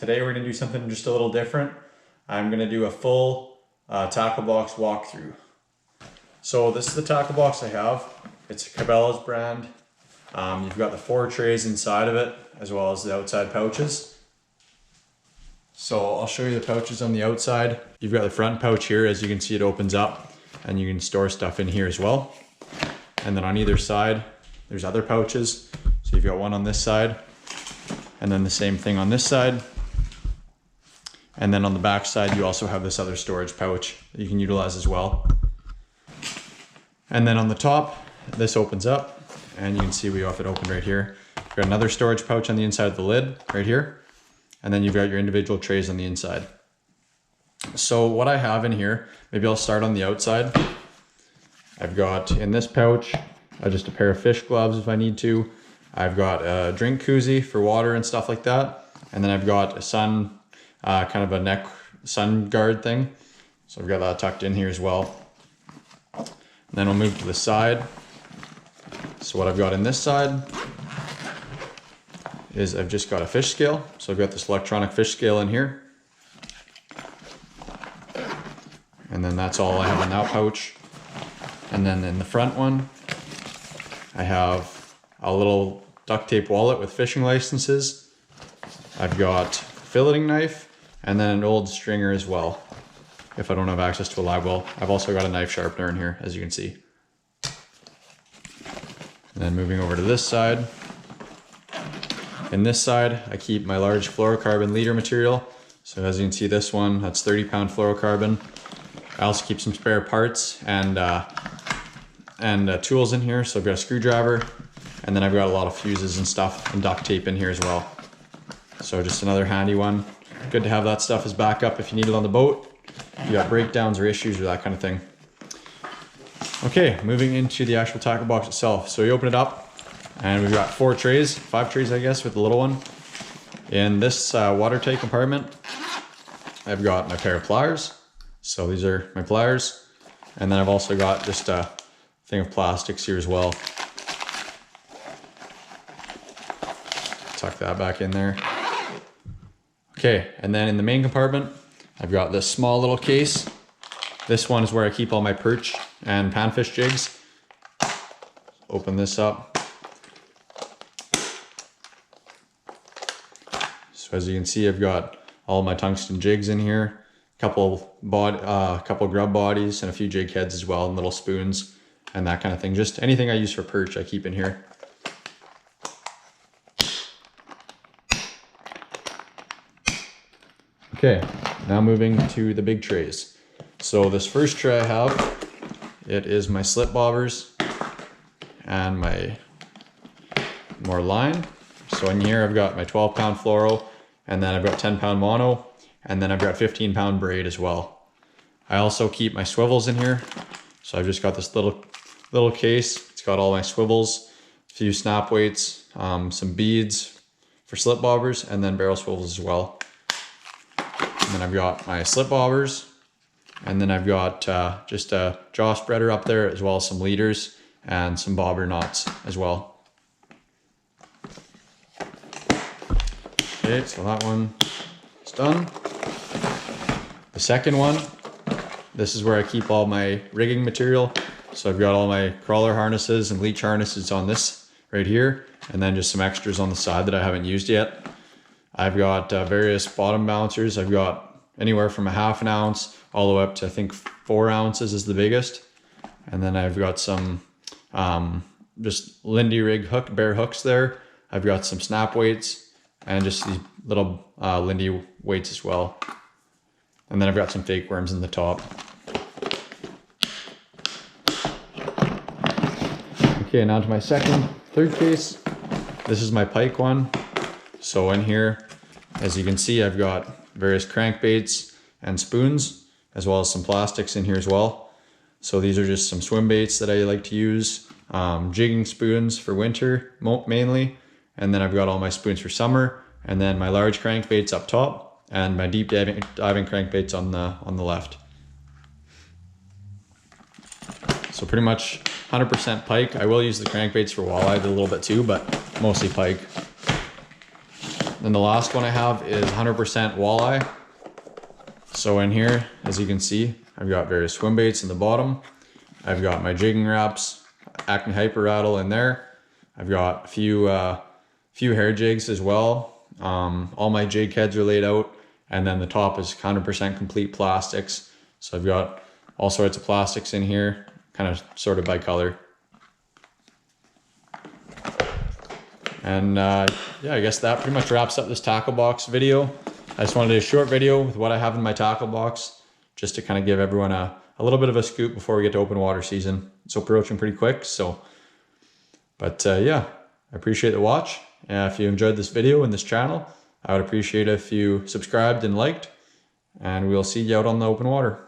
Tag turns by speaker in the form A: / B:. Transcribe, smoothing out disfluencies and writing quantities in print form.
A: Today we're going to do something just a little different. I'm going to do a full tackle box walkthrough. So this is the tackle box I have. It's a Cabela's brand. You've got the 4 trays inside of it as well as the outside pouches. So I'll show you the pouches on the outside. You've got the front pouch here. As you can see, it opens up and you can store stuff in here as well. And then on either side there's other pouches. So you've got one on this side and then the same thing on this side. And then on the back side, you also have this other storage pouch that you can utilize as well. And then on the top, this opens up and you can see we have it open right here. You've got another storage pouch on the inside of the lid right here. And then you've got your individual trays on the inside. So what I have in here, maybe I'll start on the outside. I've got in this pouch, just a pair of fish gloves if I need to. I've got a drink koozie for water and stuff like that. And then I've got a kind of a neck sun guard thing. So I've got that tucked in here as well. And then we'll move to the side. So what I've got in this side is I've just got a fish scale. So I've got this electronic fish scale in here. And then that's all I have in that pouch. And then in the front one, I have a little duct tape wallet with fishing licenses. I've got a filleting knife and then an old stringer as well, if I don't have access to a live well. I've also got a knife sharpener in here, as you can see. And then moving over to this side. In this side, I keep my large fluorocarbon leader material. So as you can see, this one, that's 30-pound fluorocarbon. I also keep some spare parts and tools in here. So I've got a screwdriver, and then I've got a lot of fuses and stuff and duct tape in here as well. So just another handy one. Good to have that stuff as backup if you need it on the boat. If you got breakdowns or issues or that kind of thing. Okay, moving into the actual tackle box itself. So you open it up and we've got 5 trays I guess with the little one. In this watertight compartment, I've got my pair of pliers. So these are my pliers. And then I've also got just a thing of plastics here as well. Tuck that back in there. Okay, and then in the main compartment, I've got this small little case. This one is where I keep all my perch and panfish jigs. Open this up. So as you can see, I've got all my tungsten jigs in here, a couple grub bodies and a few jig heads as well, and little spoons and that kind of thing. Just anything I use for perch, I keep in here. Okay, now moving to the big trays. So this first tray I have, it is my slip bobbers and my more line. So in here I've got my 12-pound fluoro, and then I've got 10-pound mono, and then I've got 15-pound braid as well. I also keep my swivels in here. So I've just got this little case. It's got all my swivels, a few snap weights, some beads for slip bobbers, and then barrel swivels as well. And then I've got my slip bobbers, and then I've got just a jaw spreader up there, as well as some leaders and some bobber knots as well. Okay, so that one is done. The second one, this is where I keep all my rigging material. So I've got all my crawler harnesses and leech harnesses on this right here, and then just some extras on the side that I haven't used yet. I've got various bottom bouncers. I've got anywhere from 1/2 ounce all the way up to I think 4 ounces is the biggest. And then I've got some just Lindy rig bare hooks there. I've got some snap weights and just these little Lindy weights as well. And then I've got some fake worms in the top. Okay, now to my third case. This is my Pike one. So in here, as you can see, I've got various crankbaits and spoons, as well as some plastics in here as well. So these are just some swim baits that I like to use, jigging spoons for winter mainly, and then I've got all my spoons for summer, and then my large crankbaits up top, and my deep diving crankbaits on the left. So pretty much 100% pike. I will use the crankbaits for walleye a little bit too, but mostly pike. Then the last one I have is 100% walleye. So in here, as you can see, I've got various swim baits in the bottom. I've got my jigging wraps, Acme Hyper Rattle in there. I've got a few hair jigs as well. All my jig heads are laid out, and then the top is 100% complete plastics. So I've got all sorts of plastics in here, kind of sorted by color. And yeah, I guess that pretty much wraps up this tackle box video. I just wanted to do a short video with what I have in my tackle box, just to kind of give everyone a little bit of a scoop before we get to open water season. It's approaching pretty quick, but yeah, I appreciate the watch. If you enjoyed this video and this channel, I would appreciate if you subscribed and liked, and we'll see you out on the open water.